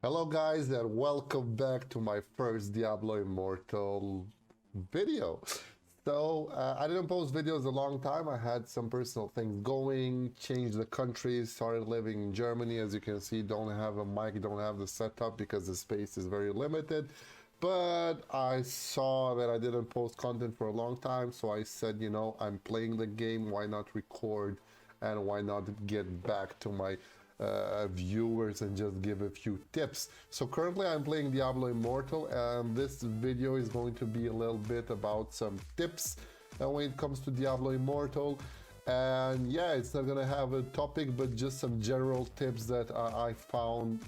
Hello guys and welcome back to my first Diablo Immortal video. I didn't post videos a long time. I had some personal things going, changed the country, started living in Germany. As you can see, don't have a mic, don't have the setup because the space is very limited. But I saw that I didn't post content for a long time, so I said, you know, I'm playing the game, why not record and why not get back to my viewers and just give a few tips. So currently I'm playing Diablo Immortal, and this video is going to be a little bit about some tips when it comes to Diablo Immortal. And yeah, it's not gonna have a topic, but just some general tips that I find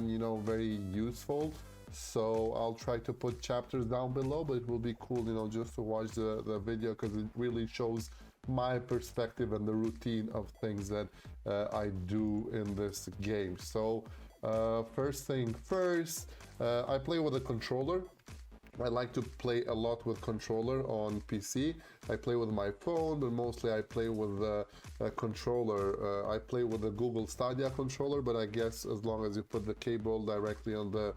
you know very useful. So I'll try to put chapters down below, but it will be cool, you know, just to watch the video because it really shows my perspective and the routine of things that I do in this game. So first thing first, I play with a controller. I like to play a lot with controller on PC. I play with my phone, but mostly I play with a controller. I play with the Google Stadia controller, but I guess as long as you put the cable directly on the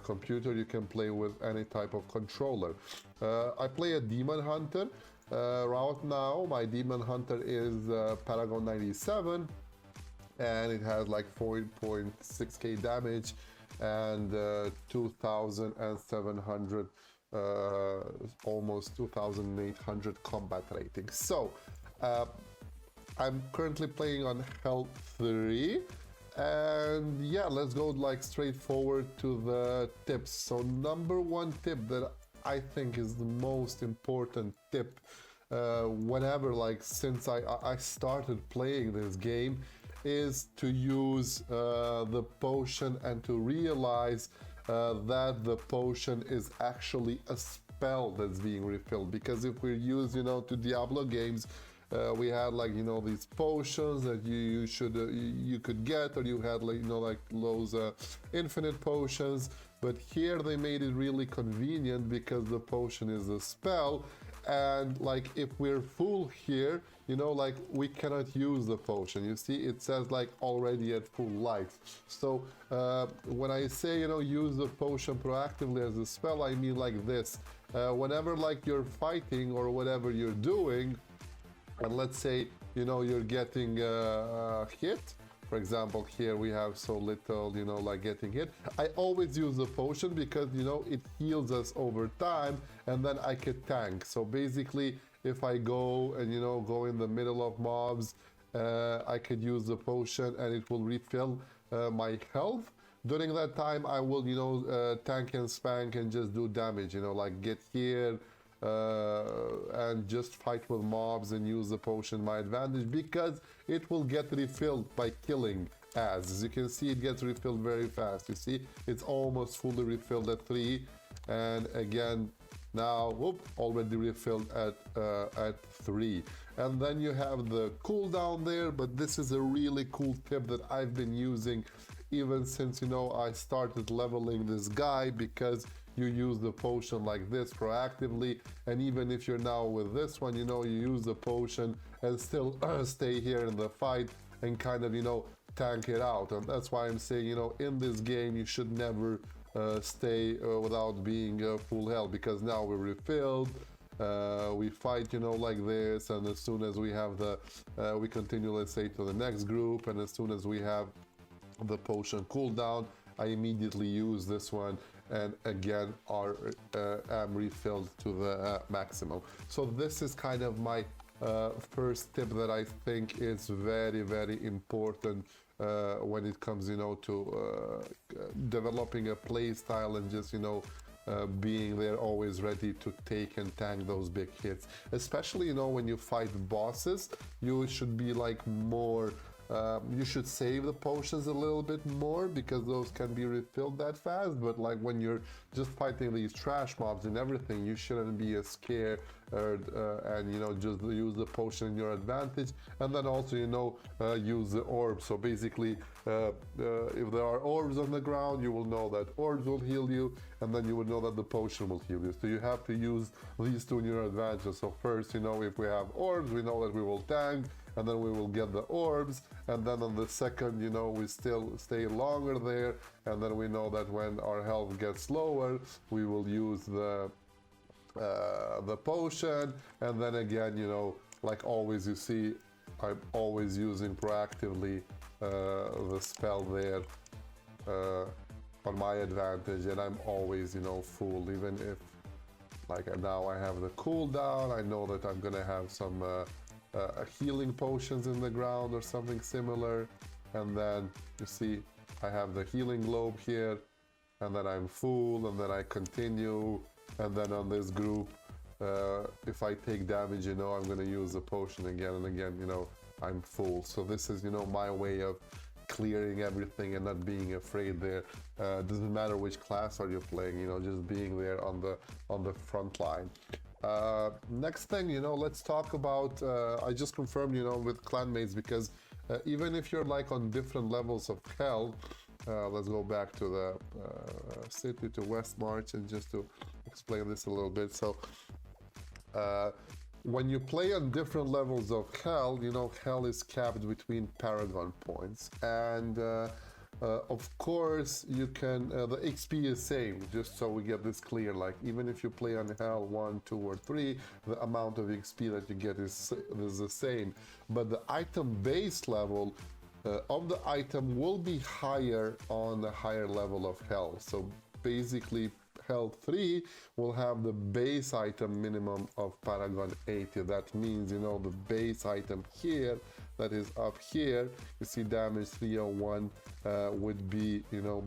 computer, you can play with any type of controller. I play a Demon Hunter. Right now, my Demon Hunter is Paragon 97, and it has like 4.6k damage and 2,700 almost 2,800 combat rating. So I'm currently playing on health 3, and yeah, let's go like straightforward to the tips. So number one tip that I think is the most important tip whenever, like, since I started playing this game, is to use the potion and to realize that the potion is actually a spell that's being refilled. Because if we use, you know, to Diablo games, we had like, you know, these potions that you could get, or you had like, you know, like those infinite potions. But here they made it really convenient because the potion is a spell, and like if we're full here, you know, like we cannot use the potion. You see, it says like already at full life. So when I say, you know, use the potion proactively as a spell, I mean like this. Whenever like you're fighting or whatever you're doing, and let's say, you know, you're getting hit. For example, here we have so little, you know, like getting hit. I always use the potion because, you know, it heals us over time, and then I can tank. So basically, if I go and, you know, go in the middle of mobs, I could use the potion and it will refill my health. During that time, I will, you know, tank and spank and just do damage, you know, like get here, and just fight with mobs and use the potion my advantage, because it will get refilled by killing as you can see, it gets refilled very fast. You see, it's almost fully refilled at 3, and again now, whoop, already refilled at 3. And then you have the cooldown there, but this is a really cool tip that I've been using even since, you know, I started leveling this guy, because you use the potion like this proactively, and even if you're now with this one, you know, you use the potion and still stay here in the fight and kind of, you know, tank it out. And that's why I'm saying, you know, in this game you should never stay without being full health, because now we're refilled. We fight, you know, like this, and as soon as we have the we continue, let's say, to the next group, and as soon as we have the potion cooldown, I immediately use this one, and again am refilled to the maximum. So this is kind of my first tip that I think is very, very important when it comes, you know, to developing a play style and just, you know, being there always ready to take and tank those big hits. Especially, you know, when you fight bosses, you should be like more you should save the potions a little bit more, because those can be refilled that fast. But like when you're just fighting these trash mobs and everything, you shouldn't be as scared and just use the potion in your advantage, and then also use the orb. So basically, if there are orbs on the ground, you will know that orbs will heal you, and then you will know that the potion will heal you. So you have to use these two in your advantage. So first, if we have orbs, we know that we will tank, and then we will get the orbs, and then on the second, we still stay longer there, and then we know that when our health gets lower, we will use the potion, and then again, like always, you see, I'm always using proactively the spell there on my advantage, and I'm always, full, even if, like now I have the cooldown, I know that I'm gonna have some healing potions in the ground or something similar, and then you see I have the healing globe here, and then I'm full, and then I continue, and then on this group, if I take damage, I'm gonna use the potion again and again, I'm full. So this is, my way of clearing everything and not being afraid there. Doesn't matter which class are you playing, just being there on the front line. Next thing, let's talk about, I just confirmed, with clanmates, because even if you're like on different levels of hell, let's go back to the city, to West March, and just to explain this a little bit. So when you play on different levels of hell, hell is capped between paragon points, and of course you can, the XP is same, just so we get this clear, like even if you play on hell 1, 2 or 3, the amount of XP that you get is the same, but the item base level of the item will be higher on the higher level of hell. So basically hell 3 will have the base item minimum of paragon 80. That means, the base item here, that is up here, you see damage 301 would be,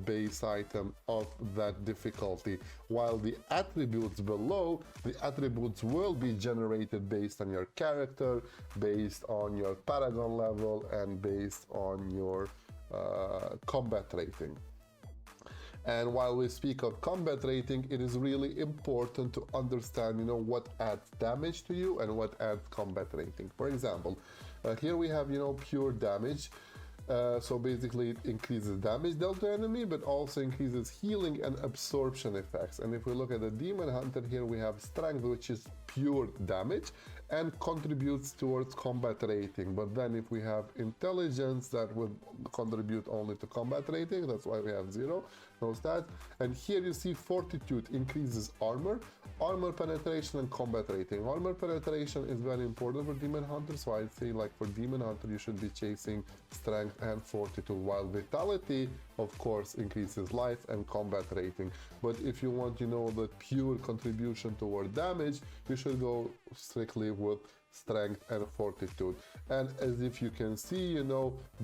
base item of that difficulty, while the attributes below, the attributes will be generated based on your character, based on your paragon level, and based on your combat rating. And while we speak of combat rating, it is really important to understand, what adds damage to you and what adds combat rating. For example, here we have, pure damage. So basically it increases damage dealt to enemy, but also increases healing and absorption effects. And if we look at the Demon Hunter, here we have strength, which is pure damage and contributes towards combat rating. But then if we have intelligence, that would contribute only to combat rating. That's why we have 0, no stats. And here you see fortitude increases armor penetration, and combat rating. Armor penetration is very important for Demon Hunter, so I'd say like for Demon Hunter you should be chasing strength and fortitude, while vitality of course increases life and combat rating. But if you want, the pure contribution toward damage, you should go strictly with strength and fortitude. And as if you can see,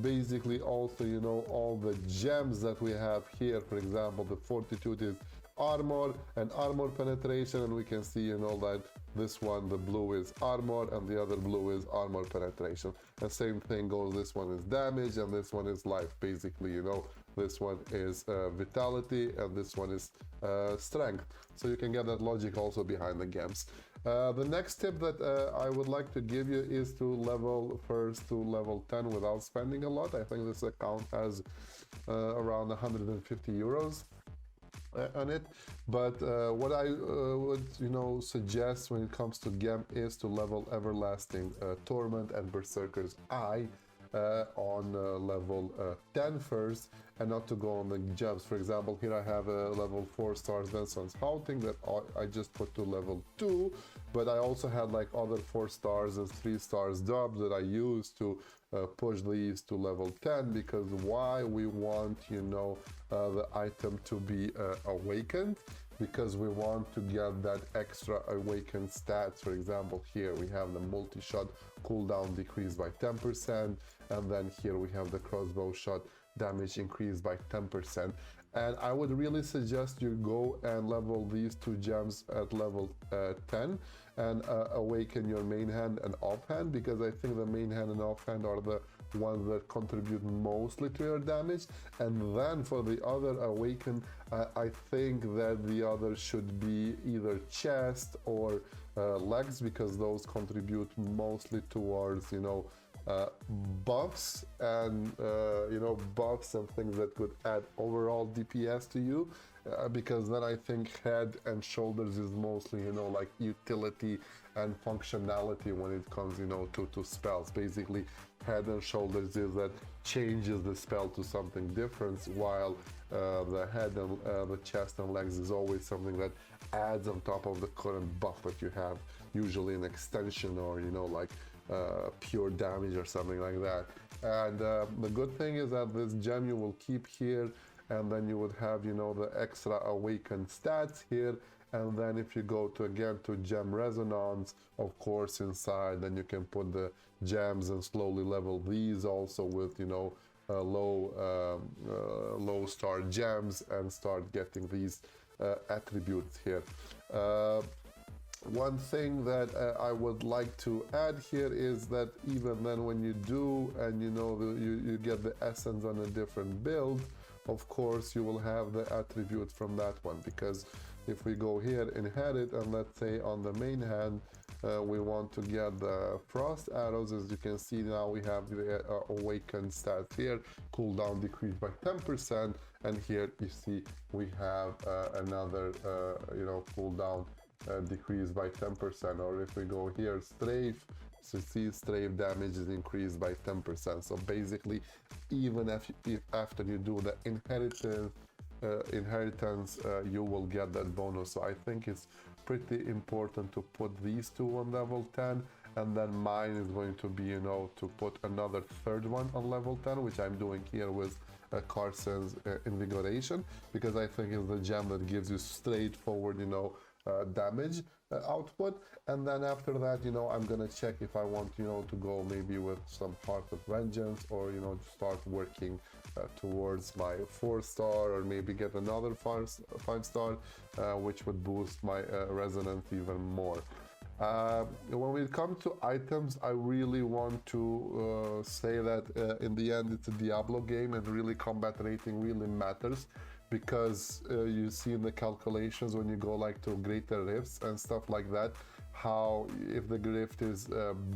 basically also, all the gems that we have here, for example, the fortitude is armor and armor penetration, and we can see, that this one, the blue, is armor, and the other blue is armor penetration. The same thing goes, this one is damage, and this one is life, basically, this one is vitality, and this one is strength. So you can get that logic also behind the gems. The next tip that I would like to give you is to level first to level 10 without spending a lot. I think this account has around 150 euros on it, but what I would suggest when it comes to gem is to level Everlasting Torment and Berserker's Eye on level 10 first, and not to go on the gems. For example, here I have a level 4 stars Venson's Houting that I just put to level 2, but I also had like other 4 stars and 3 stars dubs that I used to push these to level 10, because why we want, the item to be awakened, because we want to get that extra awakened stats. For example, here we have the multi-shot cooldown decreased by 10%, and then here we have the crossbow shot damage increased by 10%. And I would really suggest you go and level these 2 gems at level 10 and awaken your main hand and offhand, because I think the main hand and offhand are the ones that contribute mostly to your damage. And then for the other awaken, I think that the other should be either chest or legs, because those contribute mostly towards, you know, buffs and buffs and things that could add overall DPS to you, because then I think head and shoulders is mostly, you know, like utility and functionality when it comes, you know, to spells. Basically head and shoulders is that changes the spell to something different, while the head and the chest and legs is always something that adds on top of the current buff that you have, usually an extension or, you know, like pure damage or something like that. And the good thing is that this gem you will keep here, and then you would have, you know, the extra Awaken stats here. And then if you go to again to gem resonance, of course, inside, then you can put the gems and slowly level these also with, you know, low star gems, and start getting these attributes here. One thing that I would like to add here is that even then when you do, and you know, you get the essence on a different build, of course you will have the attribute from that one. Because if we go here, inherit, and let's say on the main hand we want to get the frost arrows, as you can see now we have the Awaken stats here, cooldown decreased by 10%, and here you see we have another you know, cooldown decreased by 10%. Or if we go here, strafe, so see strafe damage is increased by 10%. So basically, even if after you do the inheritance, you will get that bonus. So I think it's pretty important to put these two on level 10, and then mine is going to be, you know, to put another third one on level 10, which I'm doing here with Carson's invigoration, because I think it's the gem that gives you straightforward, you know, damage output. And then after that, you know, I'm gonna check if I want, you know, to go maybe with some Heart of Vengeance, or, you know, start working towards my 4-star, or maybe get another 5-star, which would boost my resonance even more. When we come to items, I really want to say that in the end it's a Diablo game, and really combat rating really matters, because you see in the calculations when you go like to greater rifts and stuff like that, how if the rift is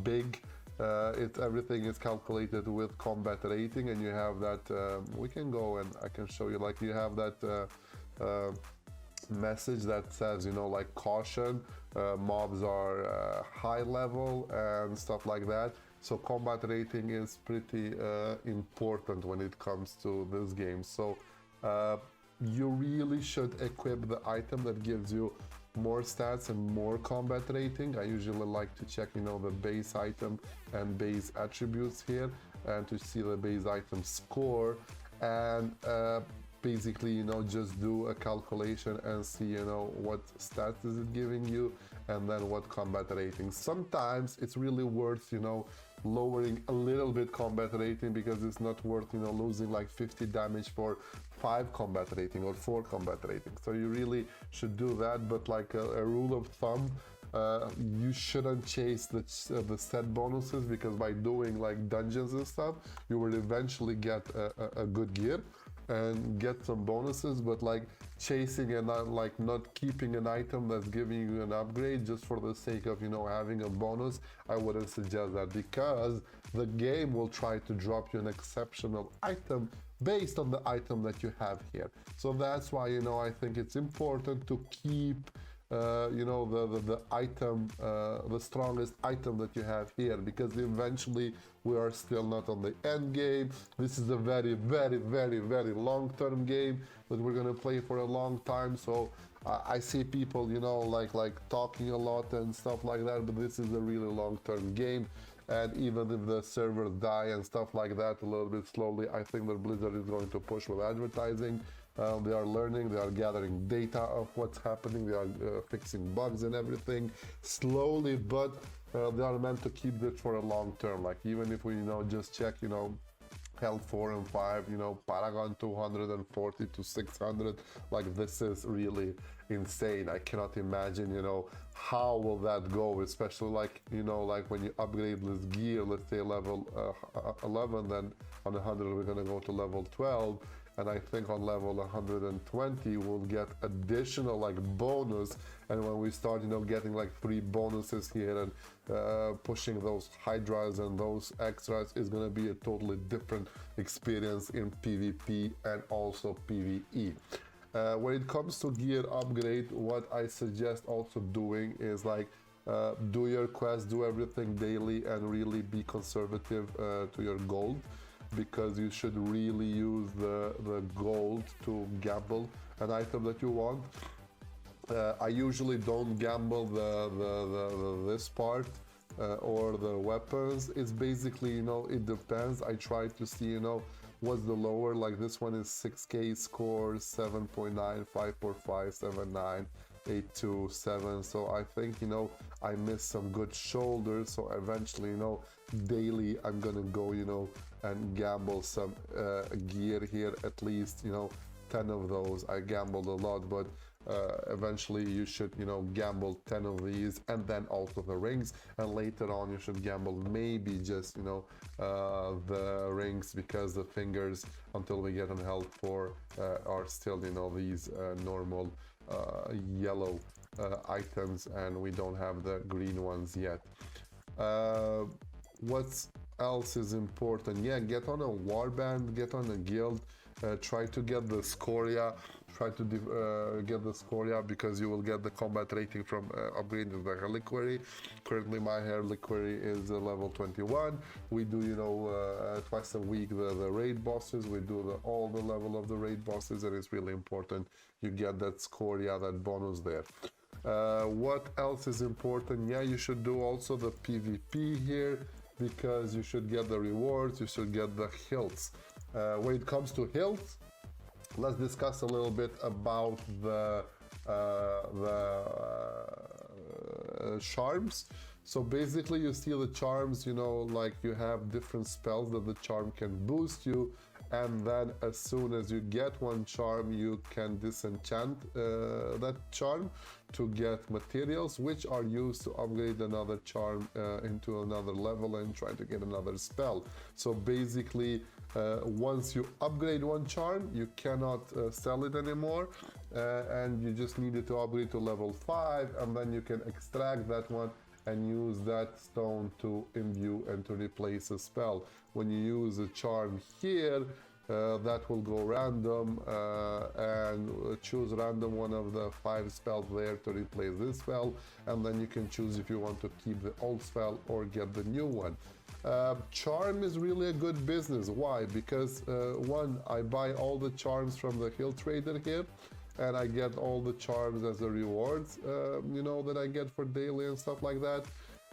big, everything is calculated with combat rating, and you have that we can go and I can show you, like you have that message that says, you know, like caution, mobs are high level and stuff like that. So combat rating is pretty important when it comes to this game. So you really should equip the item that gives you more stats and more combat rating. I usually like to check, you know, the base item and base attributes here, and to see the base item score, and basically, you know, just do a calculation and see, you know, what stats is it giving you, and then what combat rating. Sometimes it's really worth, you know, lowering a little bit combat rating, because it's not worth, you know, losing like 50 damage for 5 combat rating or 4 combat rating. So you really should do that. But like a rule of thumb, you shouldn't chase the set bonuses, because by doing like dungeons and stuff, you will eventually get a good gear and get some bonuses. But like chasing and like not keeping an item that's giving you an upgrade just for the sake of, you know, having a bonus, I wouldn't suggest that, because the game will try to drop you an exceptional item based on the item that you have here. So that's why, you know, I think it's important to keep you know, the item, the strongest item that you have here, because eventually we are still not on the end game. This is a very, very, very, very long-term game that we're gonna play for a long time. So I see people, you know, like talking a lot and stuff like that, but this is a really long-term game. And even if the servers die and stuff like that a little bit slowly, I think that Blizzard is going to push with advertising. They are learning, they are gathering data of what's happening, they are fixing bugs and everything slowly, but they are meant to keep this for a long term. Like even if we, you know, just check, you know, Health 4 and 5, you know, Paragon 240 to 600, like this is really insane. I cannot imagine, you know, how will that go, especially like, you know, like when you upgrade this gear, let's say level 11, then on 100 we're gonna go to level 12, and I think on level 120 we'll get additional like bonus, and when we start, you know, getting like 3 bonuses here and pushing those hydras and those extras, is gonna be a totally different experience in PvP and also PvE. When it comes to gear upgrade, what I suggest also doing is like do your quest, do everything daily, and really be conservative to your gold, because you should really use the gold to gamble an item that you want. I usually don't gamble this part or the weapons. It's basically, you know, it depends. I try to see, you know, what's the lower, like this one is 6k score, 7.9, 545, 79, 827. So I think, you know, I missed some good shoulders, so eventually, you know, daily I'm gonna go, you know, and gamble some gear here, at least, you know, 10 of those. I gambled a lot, but eventually you should, you know, gamble 10 of these, and then also the rings, and later on you should gamble maybe just, you know, the rings, because the fingers, until we get on health 4, are still, you know, these normal yellow items, and we don't have the green ones yet. What else is important? Yeah, get on a warband, get on a guild, try to get the scoria, try to get the scoria, because you will get the combat rating from upgrading the reliquary. Currently my reliquary is level 21. We do, you know, twice a week the raid bosses. We do all the level of the raid bosses, and it's really important you get that scoria, that bonus there. What else is important? Yeah, you should do also the PvP here, because you should get the rewards, you should get the hilts. When it comes to hilts, let's discuss a little bit about the charms. So basically you see the charms, you know, like you have different spells that the charm can boost you, and then as soon as you get one charm, you can disenchant that charm to get materials, which are used to upgrade another charm into another level and try to get another spell. So basically, once you upgrade one charm, you cannot sell it anymore, and you just need it to upgrade to level 5, and then you can extract that one and use that stone to imbue and to replace a spell. When you use a charm here, that will go random, and choose random one of the 5 spells there to replace this spell, and then you can choose if you want to keep the old spell or get the new one. Charm is really a good business. Why? Because one, I buy all the charms from the hill trader here, and I get all the charms as a rewards, you know, that I get for daily and stuff like that.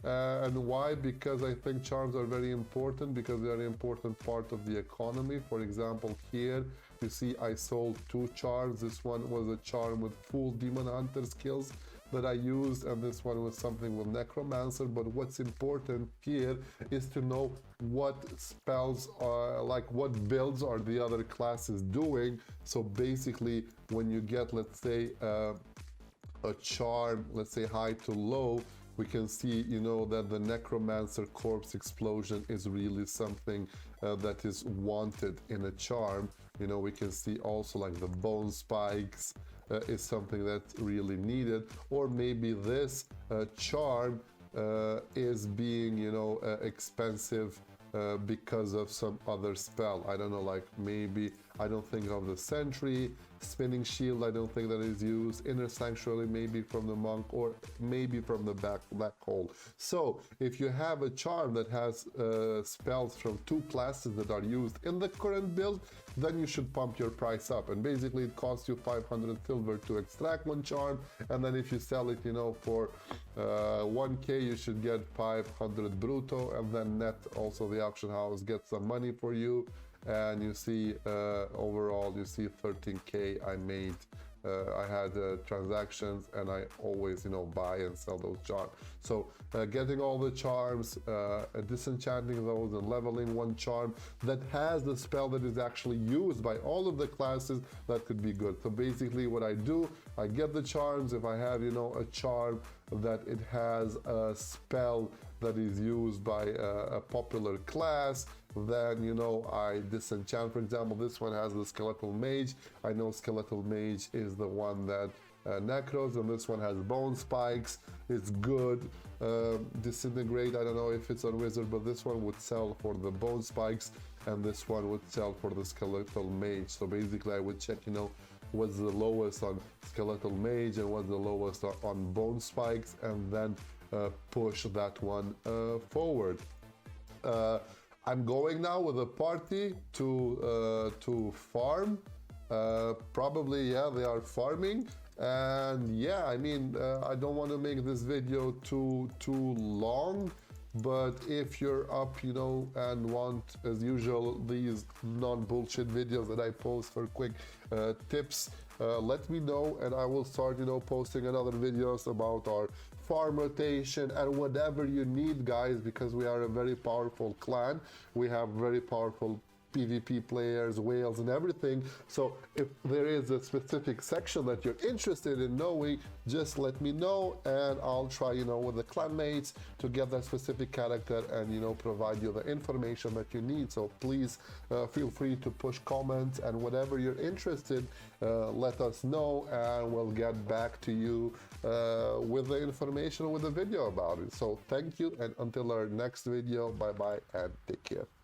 And why? Because I think charms are very important, because they are an important part of the economy. For example, here you see I sold 2 charms. This one was a charm with full demon hunter skills that I used, and this one was something with necromancer. But what's important here is to know what spells are, like what builds are the other classes doing. So basically when you get, let's say, a charm, let's say high to low, we can see, you know, that the necromancer corpse explosion is really something that is wanted in a charm. You know, we can see also like the bone spikes is something that's really needed, or maybe this charm is being, you know, expensive because of some other spell. I don't know, like maybe, I don't think of the sentry, spinning shield, I don't think that is used, inner sanctuary maybe from the monk, or maybe from the black hole. So if you have a charm that has spells from 2 classes that are used in the current build, then you should pump your price up, and basically it costs you 500 silver to extract one charm, and then if you sell it, you know, for 1k, you should get 500 brutto, and then net also the auction house gets some money for you, and you see overall you see 13k I made. I had transactions, and I always, you know, buy and sell those charms. So getting all the charms, disenchanting those, and leveling one charm that has the spell that is actually used by all of the classes, that could be good. So basically what I do, I get the charms. If I have, you know, a charm that it has a spell that is used by a popular class, then, you know, I disenchant. For example, this one has the skeletal mage. I know skeletal mage is the one that necros, and this one has bone spikes. It's good. Disintegrate, I don't know if it's on wizard, but this one would sell for the bone spikes, and this one would sell for the skeletal mage. So basically I would check, you know, what's the lowest on skeletal mage and what's the lowest on bone spikes, and then push that one forward. I'm going now with a party to farm. Probably, yeah, they are farming. And yeah, I mean, I don't want to make this video too long, but if you're up, you know, and want, as usual, these non-bullshit videos that I post for quick tips, let me know, and I will start, you know, posting another videos about our farm rotation and whatever you need, guys, because we are a very powerful clan. We have very powerful PvP players, whales, and everything. So if there is a specific section that you're interested in knowing, just let me know, and I'll try, you know, with the clan mates to get that specific character and, you know, provide you the information that you need. So please feel free to push comments, and whatever you're interested, let us know, and we'll get back to you with the information, with the video about it. So thank you, and until our next video, bye bye and take care.